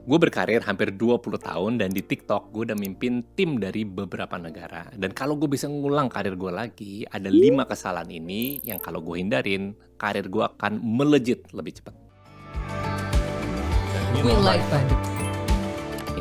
Gue berkarir hampir 20 tahun dan di TikTok gue udah mimpin tim dari beberapa negara. Dan kalau gue bisa ngulang karir gue lagi, ada 5 kesalahan ini yang kalau gue hindarin, karir gue akan melejit lebih cepat. We like Bandung.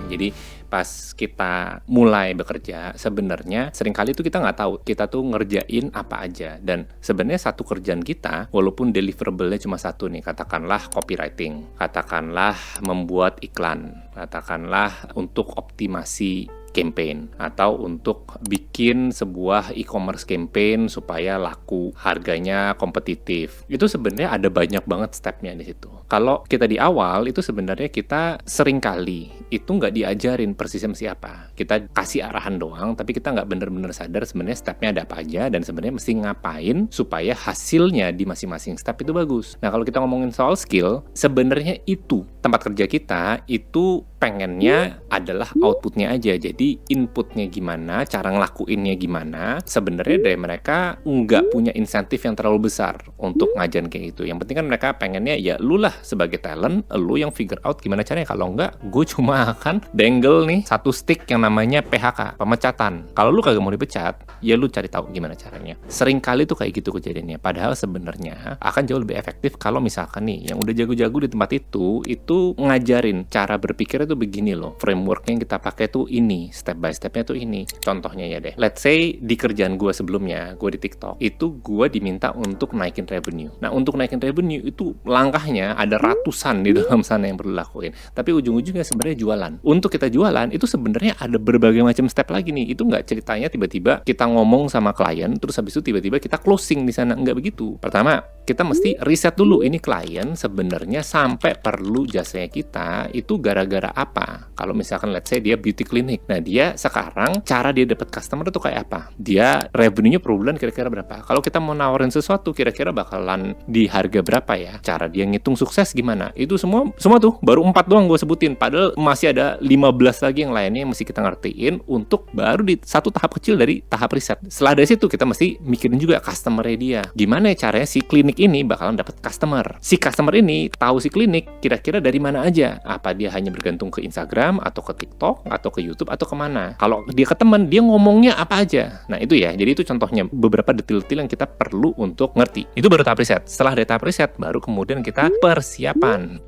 Jadi pas kita mulai bekerja, sebenarnya seringkali itu kita nggak tahu kita tuh ngerjain apa aja. Dan sebenarnya satu kerjaan kita, walaupun deliverable-nya cuma satu nih, katakanlah copywriting, katakanlah membuat iklan, katakanlah untuk optimasi campaign, atau untuk bikin sebuah e-commerce campaign supaya laku, harganya kompetitif. Itu sebenarnya ada banyak banget stepnya di situ. Kalau kita di awal, itu sebenarnya kita seringkali itu nggak diajarin persisnya mesti apa. Kita kasih arahan doang, tapi kita nggak bener-bener sadar sebenarnya stepnya ada apa aja, dan sebenarnya mesti ngapain supaya hasilnya di masing-masing step itu bagus. Nah, kalau kita ngomongin soal skill, sebenarnya itu tempat kerja kita itu pengennya adalah outputnya aja. Jadi inputnya gimana, cara ngelakuinnya gimana, sebenarnya dari mereka nggak punya insentif yang terlalu besar untuk ngajarin kayak gitu. Yang penting kan mereka pengennya ya lu lah sebagai talent, lu yang figure out gimana caranya. Kalau nggak, gue cuma akan dangle nih satu stick yang namanya PHK, pemecatan. Kalau lu kagak mau dipecat, ya lu cari tahu gimana caranya. Sering kali tuh kayak gitu kejadiannya. Padahal sebenarnya akan jauh lebih efektif kalau misalkan nih yang udah jago-jago di tempat itu ngajarin cara berpikir itu begini loh, framework yang kita pakai tuh ini, step by stepnya tuh ini. Contohnya ya deh, let's say di kerjaan gue sebelumnya, gue di TikTok, itu gue diminta untuk naikin revenue. Nah, untuk naikin revenue itu langkahnya ada ratusan di dalam sana yang perlu lakuin. Tapi ujung-ujungnya sebenarnya jualan. Untuk kita jualan itu sebenarnya ada berbagai macam step lagi nih. Itu nggak ceritanya tiba-tiba kita ngomong sama klien, terus habis itu tiba-tiba kita closing di sana. Nggak begitu. Pertama, kita mesti riset dulu ini klien sebenarnya sampai perlu jasanya kita itu gara-gara apa. Kalau misalkan let's say dia beauty clinic, nah dia sekarang cara dia dapat customer itu kayak apa, dia revenue-nya per bulan kira-kira berapa, kalau kita mau nawarin sesuatu kira-kira bakalan di harga berapa ya, cara dia ngitung sukses gimana, itu semua tuh baru 4 doang gue sebutin, padahal masih ada 15 lagi yang lainnya yang mesti kita ngertiin untuk baru di satu tahap kecil dari tahap riset. Setelah dari situ kita mesti mikirin juga customer-nya dia, gimana ya caranya si klinik ini bakalan dapat customer, si customer ini tahu si klinik kira-kira dari mana aja, apa dia hanya bergantung ke Instagram atau ke TikTok atau ke YouTube atau kemana. Kalau dia ke teman, dia ngomongnya apa aja. Nah itu ya, jadi itu contohnya beberapa detail-detail yang kita perlu untuk ngerti. Itu baru tahap riset. Setelah dari tahap riset, baru kemudian kita persiapan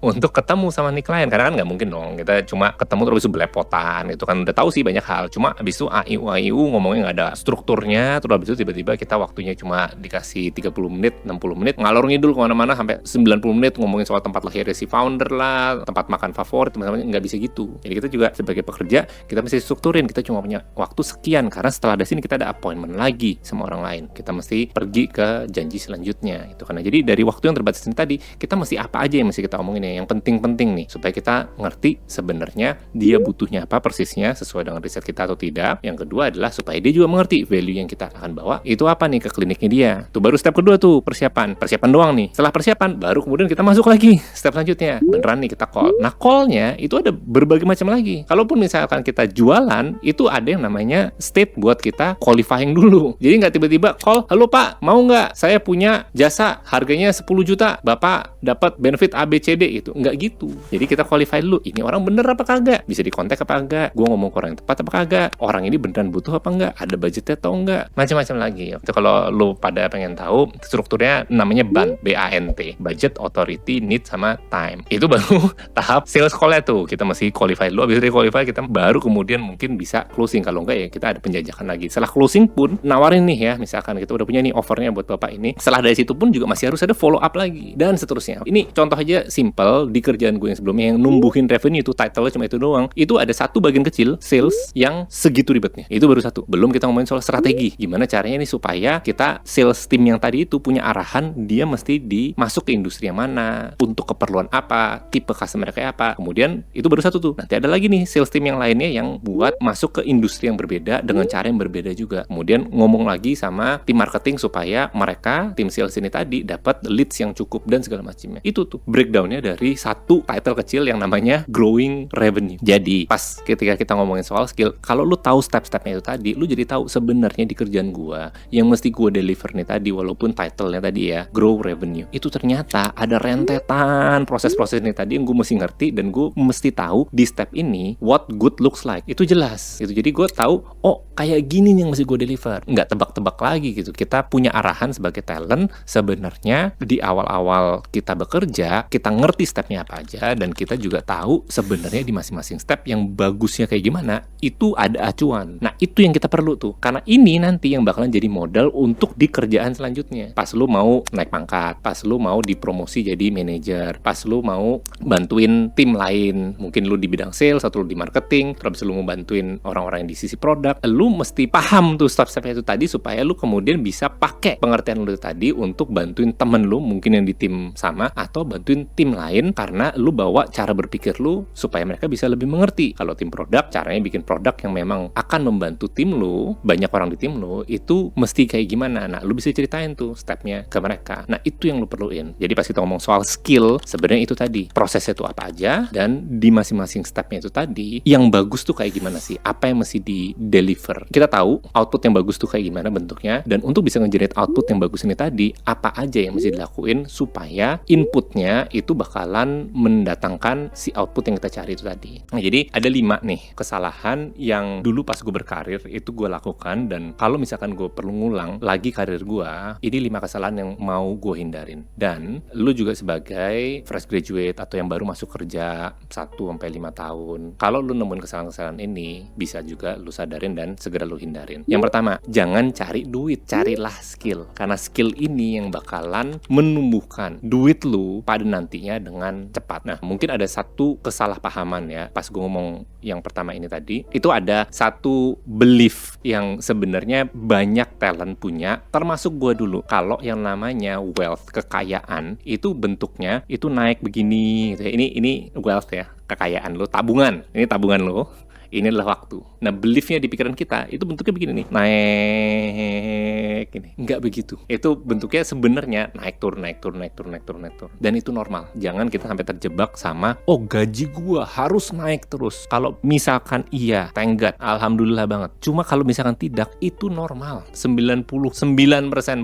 untuk ketemu sama nih klien. Karena kan nggak mungkin dong kita cuma ketemu terus belepotan, itu kan udah tahu sih banyak hal, cuma abis itu AIU ngomongnya nggak ada strukturnya, terus abis itu tiba-tiba kita waktunya cuma dikasih 30 menit, 60 menit ngalor ngidul kemana-mana sampai 90 menit ngomongin soal tempat lahirnya si founder lah, tempat makan favorit, teman-teman. Nggak bisa gitu. Jadi kita juga sebagai pekerja kita mesti strukturin, kita cuma punya waktu sekian, karena setelah dari sini kita ada appointment lagi sama orang lain, kita mesti pergi ke janji selanjutnya itu. Karena jadi dari waktu yang terbatas ini tadi, kita mesti apa aja yang mesti kita omongin yang penting-penting nih, supaya kita ngerti sebenarnya dia butuhnya apa persisnya sesuai dengan riset kita atau tidak. Yang kedua adalah supaya dia juga mengerti value yang kita akan bawa itu apa nih ke kliniknya dia. Tuh baru step kedua tuh persiapan doang nih. Setelah persiapan baru kemudian kita masuk lagi step selanjutnya, beneran nih kita call. Nah callnya itu ada berbagai macam lagi. Kalaupun misalkan kita jualan, itu ada yang namanya state buat kita qualifying dulu. Jadi nggak tiba-tiba call, halo Pak, mau nggak saya punya jasa harganya 10 juta, Bapak dapat benefit ABCD, itu nggak gitu. Jadi kita qualify dulu, ini orang bener apa kagak, bisa dikontak apa kagak, gue ngomong ke orang yang tepat apa kagak, orang ini beneran butuh apa enggak, ada budgetnya atau enggak, macam-macam lagi. Itu kalau lu pada pengen tahu, strukturnya namanya BANT, BANT, budget, authority, need, sama time. Itu baru tahap sales call-nya tuh, kita masih qualify dulu, habis dari qualify kita baru kemudian mungkin bisa closing. Kalau enggak ya kita ada penjajakan lagi. Setelah closing pun nawarin nih ya, misalkan kita udah punya nih offernya buat bapak ini, setelah dari situ pun juga masih harus ada follow up lagi dan seterusnya. Ini contoh aja simple di kerjaan gue yang sebelumnya yang numbuhin revenue, itu title-nya cuma itu doang. Itu ada satu bagian kecil sales yang segitu ribetnya. Itu baru satu. Belum kita ngomongin soal strategi. Gimana caranya nih supaya kita sales team yang tadi itu punya arahan, dia mesti dimasuk ke industri yang mana, untuk keperluan apa, tipe customer kayak apa. Kemudian itu baru satu tuh. Nanti ada lagi nih sales team yang lainnya yang buat masuk ke industri yang berbeda dengan cara yang berbeda juga. Kemudian ngomong lagi sama tim marketing supaya mereka tim sales ini tadi dapat leads yang cukup dan segala macamnya. Itu tuh breakdown-nya dari dari satu title kecil yang namanya growing revenue. Jadi pas ketika kita ngomongin soal skill, kalau lu tahu step-stepnya itu tadi, lu jadi tahu sebenarnya di kerjaan gua yang mesti gua deliver nih tadi, walaupun title-nya tadi ya grow revenue, itu ternyata ada rentetan proses-proses nih tadi yang gua mesti ngerti, dan gua mesti tahu di step ini what good looks like. Itu jelas gitu. Jadi gua tahu, oh kayak gini nih yang mesti gua deliver, nggak tebak-tebak lagi gitu. Kita punya arahan sebagai talent. Sebenarnya di awal-awal kita bekerja, kita ngerti stepnya apa aja, dan kita juga tahu sebenarnya di masing-masing step yang bagusnya kayak gimana, itu ada acuan. Nah itu yang kita perlu tuh, karena ini nanti yang bakalan jadi modal untuk di kerjaan selanjutnya. Pas lu mau naik pangkat, pas lu mau dipromosi jadi manajer, pas lu mau bantuin tim lain, mungkin lu di bidang sales atau lu di marketing, terus lu mau bantuin orang-orang yang di sisi produk, lu mesti paham tuh step-stepnya itu tadi, supaya lu kemudian bisa pakai pengertian lu tadi untuk bantuin temen lu mungkin yang di tim sama, atau bantuin tim lain, karena lu bawa cara berpikir lu supaya mereka bisa lebih mengerti. Kalau tim produk, caranya bikin produk yang memang akan membantu tim lu, banyak orang di tim lu, itu mesti kayak gimana. Nah, lu bisa ceritain tuh stepnya ke mereka. Nah, itu yang lu perluin. Jadi pas kita ngomong soal skill, sebenarnya itu tadi, prosesnya itu apa aja, dan di masing-masing stepnya itu tadi, yang bagus tuh kayak gimana sih? Apa yang mesti di-deliver? Kita tahu output yang bagus tuh kayak gimana bentuknya, dan untuk bisa nge-generate output yang bagus ini tadi, apa aja yang mesti dilakuin supaya inputnya itu bakalan mendatangkan si output yang kita cari itu tadi. Nah, jadi ada 5 nih kesalahan yang dulu pas gue berkarir itu gue lakukan, dan kalau misalkan gue perlu ngulang lagi karir gue, ini 5 kesalahan yang mau gue hindarin. Dan lu juga sebagai fresh graduate atau yang baru masuk kerja 1-5 tahun, kalau lu nemuin kesalahan-kesalahan ini, bisa juga lu sadarin dan segera lu hindarin. Yang pertama, jangan cari duit, carilah skill, karena skill ini yang bakalan menumbuhkan duit lu pada nantinya dengan cepat. Nah, mungkin ada satu kesalahpahaman ya pas gue ngomong yang pertama ini tadi, itu ada satu belief yang sebenarnya banyak talent punya, termasuk gue dulu. Kalau yang namanya wealth, kekayaan, itu bentuknya itu naik begini gitu ya. Ini wealth ya, kekayaan lo, tabungan. Ini tabungan lo. Ini adalah waktu. Nah, beliefnya di pikiran kita itu bentuknya begini nih, naik ini. Enggak begitu. Itu bentuknya sebenarnya naik turun, naik turun, naik turun, naik turun, naik turun. Dan itu normal. Jangan kita sampai terjebak sama, oh gaji gua harus naik terus. Kalau misalkan iya, thank God, alhamdulillah banget. Cuma kalau misalkan tidak, itu normal. 99%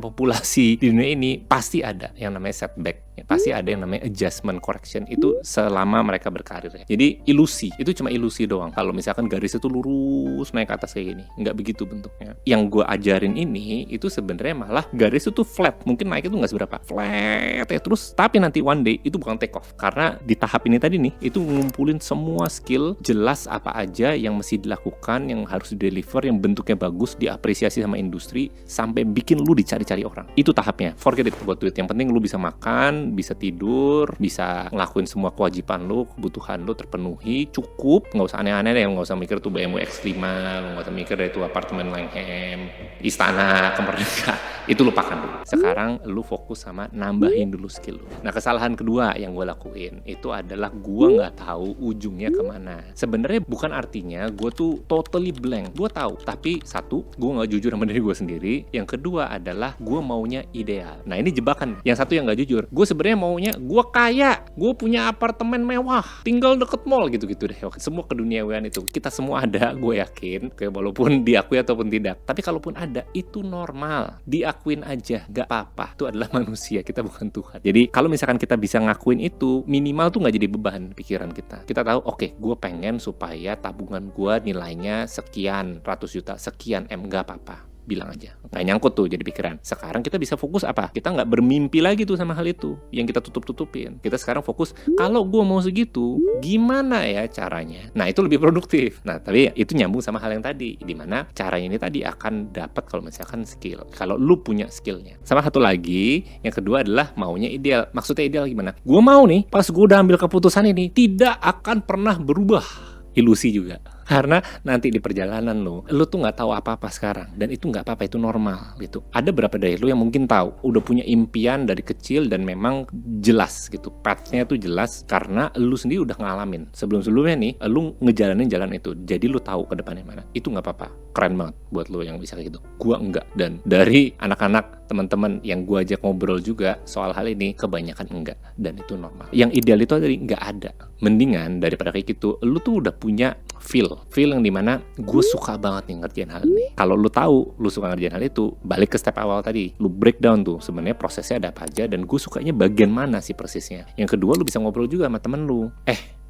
populasi di dunia ini pasti ada yang namanya setback. Pasti ada yang namanya adjustment correction. Itu selama mereka berkarir ya. Jadi ilusi, itu cuma ilusi doang. Kalau misalkan garis itu lurus naik ke atas kayak gini, nggak begitu bentuknya. Yang gue ajarin ini itu sebenarnya malah garis itu flat, mungkin naik itu nggak seberapa, flat ya terus, tapi nanti one day itu bukan take off, karena di tahap ini tadi nih itu ngumpulin semua skill, jelas apa aja yang mesti dilakukan, yang harus di deliver, yang bentuknya bagus, diapresiasi sama industri, sampai bikin lu dicari-cari orang. Itu tahapnya. Forget it buat duit, yang penting lu bisa makan, bisa tidur, bisa ngelakuin semua kewajiban lu, kebutuhan lu terpenuhi, cukup, nggak usah aneh-aneh deh, nggak usah mikir tuh BMW X5, nggak usah mikir deh tuh apartemen Langham, istana kemerdekaan, itu lupakan dulu. Sekarang lu fokus sama nambahin dulu skill lu. Nah, kesalahan kedua yang gue lakuin itu adalah gue nggak tahu ujungnya kemana. Sebenarnya bukan artinya gue tuh totally blank, gue tahu, tapi satu, gue nggak jujur sama diri gue sendiri. Yang kedua adalah gue maunya ideal. Nah, ini jebakan. Yang satu yang nggak jujur, gue sebenarnya maunya gue kaya, gue punya apartemen mewah, tinggal deket mall, gitu-gitu deh. Semua keduniawian itu kita semua ada, gue yakin, walaupun diakui ataupun tidak. Tapi kalaupun ada, itu normal, diakuin aja, gak apa-apa. Itu adalah manusia, kita bukan Tuhan. Jadi kalau misalkan kita bisa ngakuin itu, minimal tuh gak jadi beban pikiran kita. Kita tahu, oke, gue pengen supaya tabungan gue nilainya sekian ratus juta, sekian M, gak apa-apa. Bilang aja, nggak nyangkut tuh jadi pikiran. Sekarang kita bisa fokus apa? Kita nggak bermimpi lagi tuh sama hal itu yang kita tutup-tutupin. Kita sekarang fokus, kalau gue mau segitu, gimana ya caranya? Nah, itu lebih produktif. Nah, tapi itu nyambung sama hal yang tadi, dimana caranya ini tadi akan dapat kalau misalkan skill, kalau lu punya skillnya. Sama satu lagi, yang kedua adalah maunya ideal. Maksudnya ideal gimana? Gue mau nih, pas gue udah ambil keputusan ini, tidak akan pernah berubah. Ilusi juga. Karena nanti di perjalanan lu tuh nggak tahu apa-apa sekarang, dan itu nggak apa-apa, itu normal gitu. Ada berapa dari lu yang mungkin tahu, udah punya impian dari kecil dan memang jelas gitu, path-nya tuh jelas karena lu sendiri udah ngalamin sebelum-sebelumnya nih, lu ngejalanin jalan itu, jadi lu tahu ke depannya mana. Itu nggak apa-apa. keren banget buat lo yang bisa kayak gitu. Gua enggak. Dan dari anak-anak teman-teman yang gua ajak ngobrol juga soal hal ini, kebanyakan enggak, dan itu normal. Yang ideal itu tadi enggak ada. Mendingan daripada kayak gitu, lu tuh udah punya feel yang dimana gue suka banget nih ngerjain hal ini. Kalau lu tahu lu suka ngerjain hal itu, balik ke step awal tadi, lu breakdown tuh sebenarnya prosesnya ada apa aja dan gue sukanya bagian mana sih persisnya. Yang kedua, lu bisa ngobrol juga sama temen lu.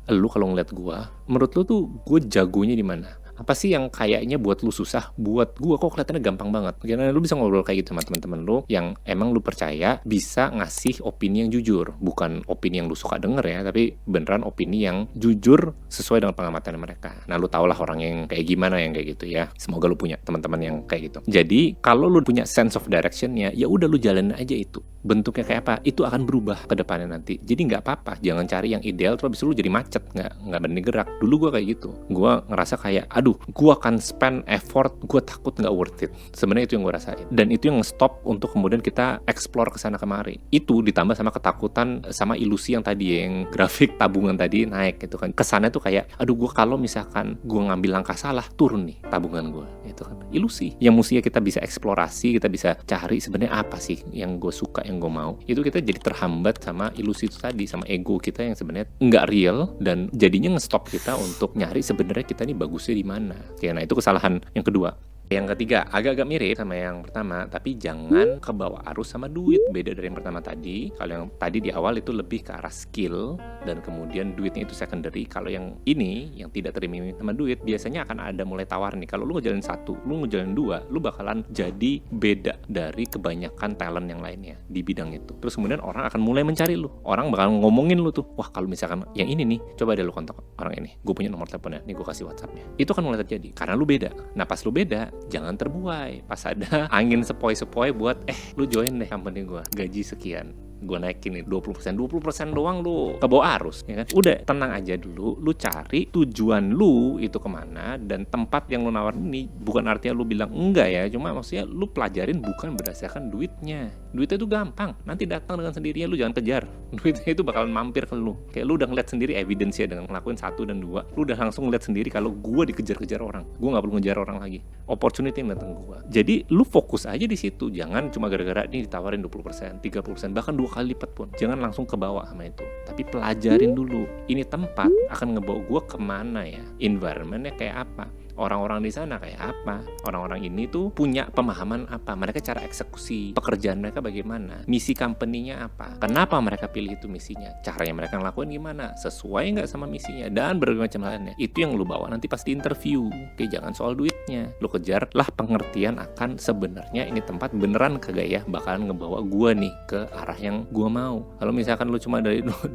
Lu kalau ngeliat gue, menurut lu tuh gue jagonya di mana? Apa sih yang kayaknya buat lu susah, buat gua kok kelihatannya gampang banget. Karena lu bisa ngobrol kayak gitu sama teman-teman lu yang emang lu percaya bisa ngasih opini yang jujur, bukan opini yang lu suka denger ya, tapi beneran opini yang jujur sesuai dengan pengamatan mereka. Nah, lu tau lah orang yang kayak gimana yang kayak gitu ya. Semoga lu punya teman-teman yang kayak gitu. Jadi kalau lu punya sense of directionnya, ya udah lu jalanin aja itu. Bentuknya kayak apa, itu akan berubah ke depannya nanti. Jadi nggak apa-apa, jangan cari yang ideal terus abis itu lu jadi macet, nggak berani gerak. Dulu gua kayak gitu, gua ngerasa kayak aduh, gue akan spend effort, gue takut nggak worth it. Sebenarnya itu yang gue rasain, dan itu yang nge-stop untuk kemudian kita explore kesana kemari. Itu ditambah sama ketakutan, sama ilusi yang tadi, yang grafik tabungan tadi naik gitu kan. Kesannya tuh kayak, aduh gue kalau misalkan gue ngambil langkah salah, turun nih tabungan gue. Itu kan ilusi. Yang mestinya kita bisa eksplorasi, kita bisa cari sebenarnya apa sih yang gue suka, yang gue mau. Itu kita jadi terhambat sama ilusi itu tadi, sama ego kita yang sebenarnya nggak real, dan jadinya nge-stop kita untuk nyari sebenarnya kita nih bagusnya di mana. Ya, nah itu kesalahan yang kedua. Yang ketiga, agak-agak mirip sama yang pertama, tapi jangan kebawa arus sama duit. Beda dari yang pertama tadi. Kalau yang tadi di awal itu lebih ke arah skill, dan kemudian duitnya itu secondary. Kalau yang ini, yang tidak terimbang sama duit, biasanya akan ada mulai tawar nih. Kalau lu ngejalin satu, lu ngejalin dua, lu bakalan jadi beda dari kebanyakan talent yang lainnya di bidang itu. Terus kemudian orang akan mulai mencari lu. Orang bakal ngomongin lu tuh, wah kalau misalkan yang ini nih, coba deh lu kontak orang ini. Gue punya nomor teleponnya, nih gue kasih WhatsAppnya. Itu kan mulai terjadi, karena lu beda. Nah pas lu beda, jangan terbuai pas ada angin sepoi-sepoi buat lu join deh company gue, gaji sekian, gue naikin nih 20% doang, lu kebawa arus ya kan. Udah tenang aja dulu, lu cari tujuan lu itu kemana, dan tempat yang lu nawarin ini bukan artinya lu bilang enggak ya, cuma maksudnya lu pelajarin bukan berdasarkan duitnya itu gampang, nanti datang dengan sendirinya, lu jangan kejar. Duitnya itu bakalan mampir ke lu, kayak lu udah ngeliat sendiri evidence ya dengan ngelakuin 1 dan 2, lu udah langsung ngeliat sendiri kalau gue dikejar-kejar orang, gue nggak perlu ngejar orang lagi, opportunity yang datang gue. Jadi lu fokus aja di situ, jangan cuma gara-gara ini ditawarin 20%, 30%, bahkan 2 kali lipat pun, jangan langsung ke bawah sama itu, tapi pelajarin dulu ini tempat akan ngebawa gue kemana ya, environmentnya kayak apa, orang-orang di sana kayak apa, orang-orang ini tuh punya pemahaman apa, mereka cara eksekusi pekerjaan mereka bagaimana, misi company-nya apa, kenapa mereka pilih itu misinya, caranya mereka ngelakuin gimana, sesuai nggak sama misinya, dan berbagai macam lainnya. Itu yang lu bawa nanti pas di interview. Oke, jangan soal duitnya, lu kejar lah pengertian akan sebenarnya ini tempat beneran kagak ya bakalan ngebawa gua nih ke arah yang gua mau. Kalau misalkan lu cuma dari 20%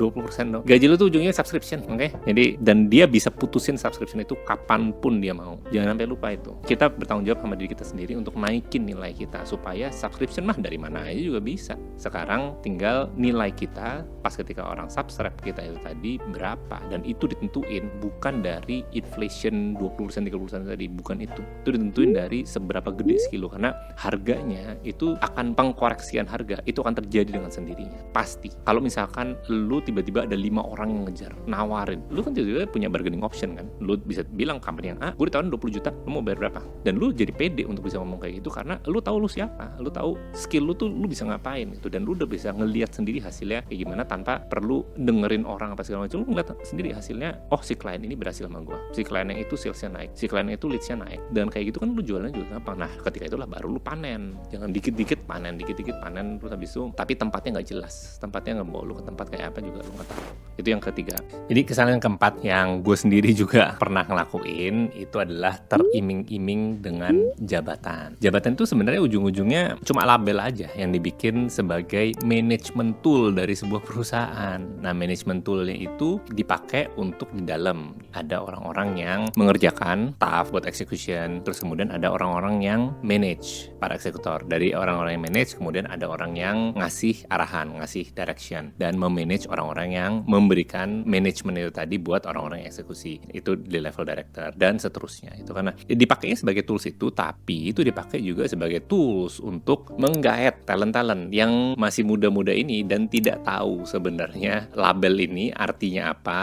dong, gaji lu tuh ujungnya subscription, oke? Jadi, dan dia bisa putusin subscription itu kapanpun dia mau. Jangan sampai lupa itu. Kita bertanggung jawab sama diri kita sendiri untuk naikin nilai kita, supaya subscription mah dari mana aja juga bisa. Sekarang tinggal nilai kita pas ketika orang subscribe kita itu tadi berapa, dan itu ditentuin bukan dari inflation 20% 30% tadi, bukan itu. Itu ditentuin dari seberapa gede skill lu, karena harganya itu akan pengkoreksian harga itu akan terjadi dengan sendirinya. Pasti. Kalau misalkan lu tiba-tiba ada 5 orang yang ngejar, nawarin, lu kan juga punya bargaining option kan. Lu bisa bilang company yang A, gue ditawarin 20 juta, lu mau bayar berapa? Dan lu jadi pede untuk bisa ngomong kayak gitu, karena lu tahu lu siapa, lu tahu skill lu tuh lu bisa ngapain itu, dan lu udah bisa ngelihat sendiri hasilnya kayak gimana tanpa perlu dengerin orang apa segala macam. Lu ngeliat sendiri hasilnya, oh si klien ini berhasil sama gua, si klien yang itu salesnya naik, si klien yang itu leadsnya naik, dan kayak gitu kan lu jualannya juga gampang. Nah ketika itulah baru lu panen, jangan dikit-dikit panen terus habis itu tapi tempatnya nggak jelas, tempatnya nggak bawa lu ke tempat kayak apa juga lu nggak tahu. Itu yang ketiga. Jadi kesalahan yang keempat yang gue sendiri juga pernah ngelakuin itu adalah teriming-iming dengan jabatan. Jabatan itu sebenarnya ujung-ujungnya cuma label aja yang dibikin sebagai management tool dari sebuah perusahaan. Nah, management toolnya itu dipakai untuk di dalam. Ada orang-orang yang mengerjakan task buat execution, terus kemudian ada orang-orang yang manage para eksekutor. Dari orang-orang yang manage, kemudian ada orang yang ngasih arahan, ngasih direction, dan memanage orang-orang yang memberikan manajemen itu tadi buat orang-orang yang eksekusi. Itu di level director, dan seterusnya. toolsnya itu, karena dipakainya sebagai tools itu, tapi itu dipakai juga sebagai tools untuk menggaet talent-talent yang masih muda-muda ini dan tidak tahu sebenarnya label ini artinya apa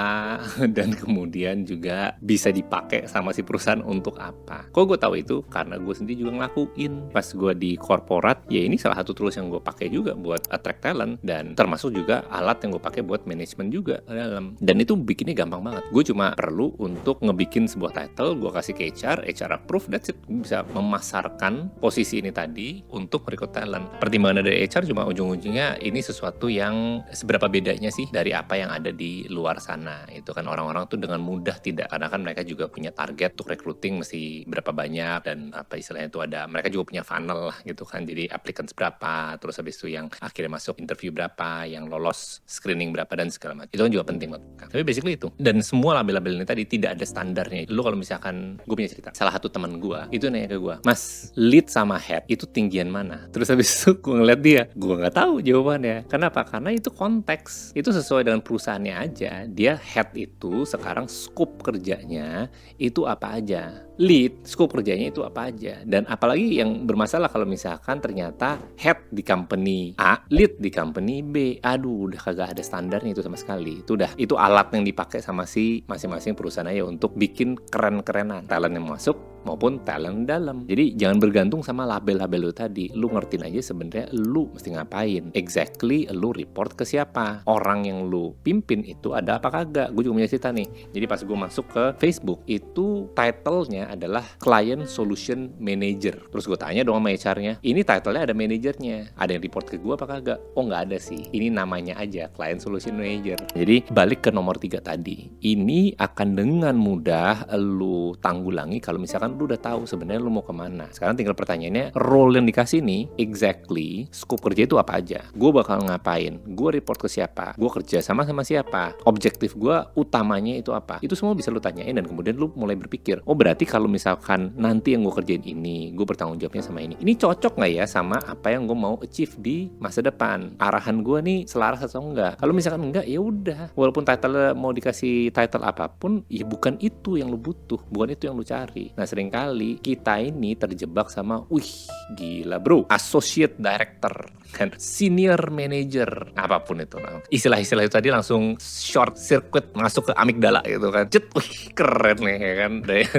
dan kemudian juga bisa dipakai sama si perusahaan untuk apa. Kok gue tahu itu? Karena gue sendiri juga ngelakuin pas gue di korporat. Ya ini salah satu tools yang gue pakai juga buat attract talent, dan termasuk juga alat yang gue pakai buat manajemen juga dalam. Dan itu bikinnya gampang banget. Gue cuma perlu untuk ngebikin sebuah title, gue kasih ke HR approve, that's it. Gue bisa memasarkan posisi ini tadi untuk rekrut talent. Pertimbangan dari HR cuma ujung-ujungnya ini sesuatu yang seberapa bedanya sih dari apa yang ada di luar sana. Itu kan orang-orang tuh dengan mudah tidak, karena kan mereka juga punya target untuk recruiting mesti berapa banyak, dan apa istilahnya itu ada, mereka juga punya funnel lah gitu kan. Jadi applicants berapa, terus habis itu yang akhirnya masuk interview berapa, yang lolos screening berapa, dan segala macam. Itu kan juga penting banget. Tapi basically itu. Dan semua label-label ini tadi tidak ada standarnya. Lu kalau misalkan, gue punya cerita, salah satu teman gue itu nanya ke gue, Mas, lead sama head itu tinggian mana? Terus habis itu gue ngeliat dia, gue nggak tahu jawabannya. Kenapa? Karena itu konteks, itu sesuai dengan perusahaannya aja. Dia head itu sekarang scope kerjanya itu apa aja, lead scope kerjanya itu apa aja. Dan apalagi yang bermasalah kalau misalkan ternyata head di company A, lead di company B. Aduh, udah kagak ada standarnya itu sama sekali. Itu alat yang dipakai sama si masing-masing perusahaan aja untuk bikin keren-kerenan talent yang masuk maupun talent dalam. Jadi jangan bergantung sama label-label lu tadi. Lu ngertiin aja sebenarnya lu mesti ngapain. Exactly lu report ke siapa. Orang yang lu pimpin itu ada apa kagak. Gue juga punya cerita nih. Jadi pas gue masuk ke Facebook itu title-nya adalah Client Solution Manager. Terus gue tanya dong sama HR-nya, ini title-nya ada manajernya, ada yang report ke gue apa kagak? Oh nggak ada sih, ini namanya aja Client Solution Manager. Jadi balik ke nomor 3 tadi, ini akan dengan mudah lu tanggulangi kalau misalkan lu udah tahu sebenarnya lu mau kemana. Sekarang tinggal pertanyaannya, role yang dikasih nih, exactly scope kerja itu apa aja? Gue bakal ngapain? Gue report ke siapa? Gue kerja sama siapa? Objektif gue utamanya itu apa? Itu semua bisa lu tanyain, dan kemudian lu mulai berpikir, oh berarti kalau misalkan nanti yang gue kerjain ini, gue bertanggung jawabnya sama ini cocok nggak ya sama apa yang gue mau achieve di masa depan? Arahan gue nih selaras atau enggak? Kalau misalkan enggak, ya udah, walaupun title mau dikasih title apapun, ya bukan itu yang lu butuh, bukan itu yang lu cari. Nah seringkali kita ini terjebak sama, wih gila bro, associate director kan, senior manager, apapun itu. Nah, istilah-istilah itu tadi langsung short circuit masuk ke amigdala gitu kan. Cet, wih keren nih ya kan.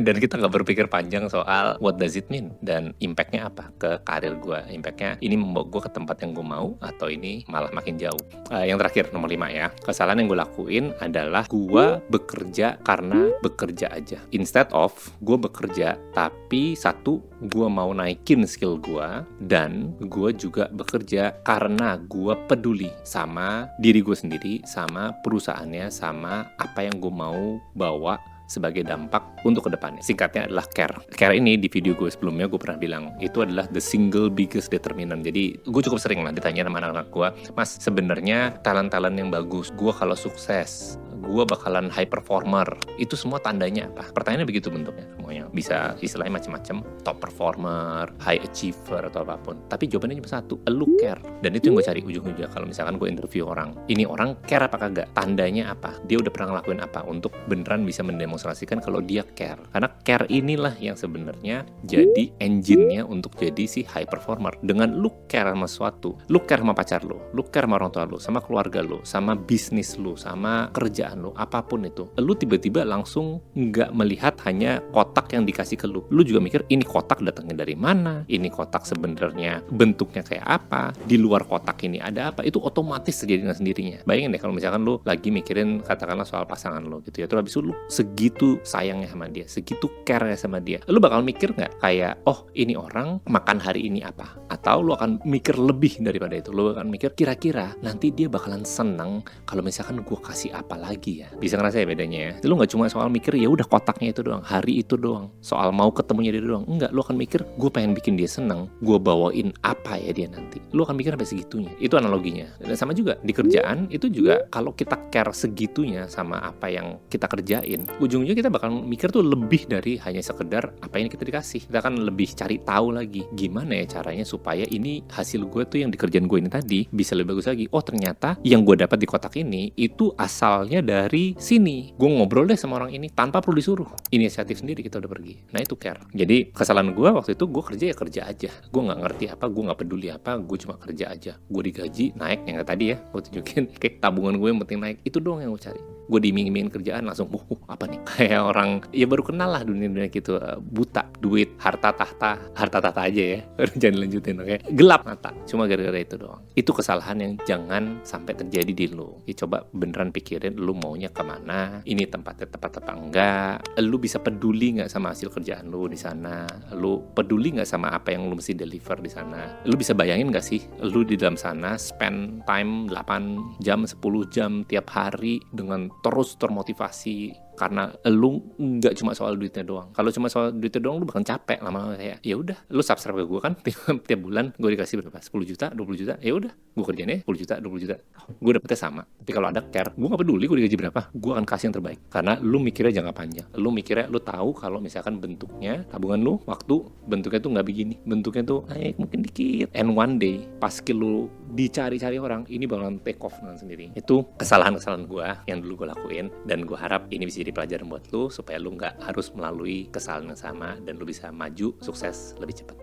Dan kita nggak berpikir panjang soal what does it mean dan impactnya apa ke karir gue. Impactnya ini membawa gue ke tempat yang gue mau atau ini malah makin jauh. Yang terakhir nomor 5 ya. Kesalahan yang gue lakuin adalah gue bekerja karena bekerja aja. Instead of gue bekerja tapi satu, gue mau naikin skill gue, dan gue juga bekerja karena gue peduli sama diri gue sendiri, sama perusahaannya, sama apa yang gue mau bawa sebagai dampak untuk kedepannya. Singkatnya adalah care. Care ini di video gue sebelumnya gue pernah bilang itu adalah the single biggest determinant. Jadi gue cukup sering lah ditanya sama anak-anak gue, Mas sebenarnya talent-talent yang bagus, gue kalau sukses, gue bakalan high performer, itu semua tandanya apa? Pertanyaannya begitu bentuknya semuanya. Bisa istilahnya macam-macam, top performer, high achiever atau apapun. Tapi jawabannya cuma satu, lu care. Dan itu yang gue cari ujung-ujungnya. Kalau misalkan gue interview orang, ini orang care apa kagak? Tandanya apa? Dia udah pernah ngelakuin apa untuk beneran bisa mendemonstrasikan kalau dia care. Karena care inilah yang sebenarnya jadi engine-nya untuk jadi si high performer. Dengan lu care sama sesuatu, lu care sama pacar lu care sama orang tua lu, sama keluarga lu, sama bisnis lu, sama kerjaan lu, apapun itu, lu tiba-tiba langsung nggak melihat hanya kotak yang dikasih ke lu. Lu juga mikir, ini kotak datangnya dari mana? Ini kotak sebenarnya bentuknya kayak apa? Di luar kotak ini ada apa? Itu otomatis terjadi dengan sendirinya. Bayangin deh kalau misalkan lu lagi mikirin katakanlah soal pasangan lu gitu ya, terus habis itu lu segitu sayangnya sama dia, segitu care-nya sama dia, lu bakal mikir nggak kayak, oh ini orang makan hari ini apa? Atau lu akan mikir lebih daripada itu, lu akan mikir kira-kira nanti dia bakalan seneng kalau misalkan gue kasih apa lagi ya. Bisa ngerasa ya bedanya ya. Lu nggak cuma soal mikir ya udah kotaknya itu doang, hari itu doang, soal mau ketemunya dia doang. Enggak, lu akan mikir gue pengen bikin dia seneng, gue bawain apa ya dia nanti. Lu akan mikir sampai segitunya. Itu analoginya. Dan sama juga di kerjaan itu juga, kalau kita care segitunya sama apa yang kita kerjain, ujung-ujungnya kita bakal mikir tuh lebih dari hanya sekedar apa yang kita dikasih. Kita akan lebih cari tahu lagi gimana ya caranya supaya ini hasil gue tuh yang di kerjaan gue ini tadi bisa lebih bagus lagi. Oh ternyata yang gue dapat di kotak ini itu asalnya dari sini. Gue ngobrol deh sama orang ini tanpa perlu disuruh. Inisiatif sendiri kita udah pergi. Nah itu care. Jadi kesalahan gue waktu itu gue kerja ya kerja aja. Gue nggak ngerti apa, gue nggak peduli apa, gue cuma kerja aja. Gue digaji naik yang tadi ya, gue tunjukin kayak tabungan gue yang penting naik. Itu doang yang gue cari. Gue diiming-imingin kerjaan langsung, apa nih? Kayak orang ya baru kenal lah dunia-dunia gitu, buta, duit, harta tahta aja ya. Jangan dilanjutin, oke? Gelap mata, cuma gara-gara itu doang. Itu kesalahan yang jangan sampai terjadi di lu. Ya coba beneran pikirin lu maunya kemana, ini tempatnya tepat apa enggak, lu bisa peduli nggak sama hasil kerjaan lu di sana, lu peduli nggak sama apa yang lu mesti deliver di sana, lu bisa bayangin nggak sih lu di dalam sana spend time 8 jam 10 jam tiap hari dengan terus termotivasi karena lu nggak cuma soal duitnya doang. Kalau cuma soal duitnya doang lu bakal capek lama-lama. Kayak ya udah lu subscribe ke gue kan tiap bulan gue dikasih berapa, 10 juta 20 juta, ya udah gue kerjainnya 10 juta 20 juta, gue dapetnya sama. Tapi kalau ada care, gue nggak peduli gue digaji berapa, gue akan kasih yang terbaik karena lu mikirnya jangka panjang. Lu mikirnya lu tahu kalau misalkan bentuknya tabungan lu waktu bentuknya tuh nggak begini, bentuknya tuh naik mungkin dikit, and one day pas skill lu dicari-cari orang ini bakalan take off dengan sendiri. Itu kesalahan-kesalahan gue yang dulu gue lakuin, dan gue harap ini bisa jadi pelajaran buat lu supaya lu nggak harus melalui kesalahan yang sama dan lu bisa maju sukses lebih cepat.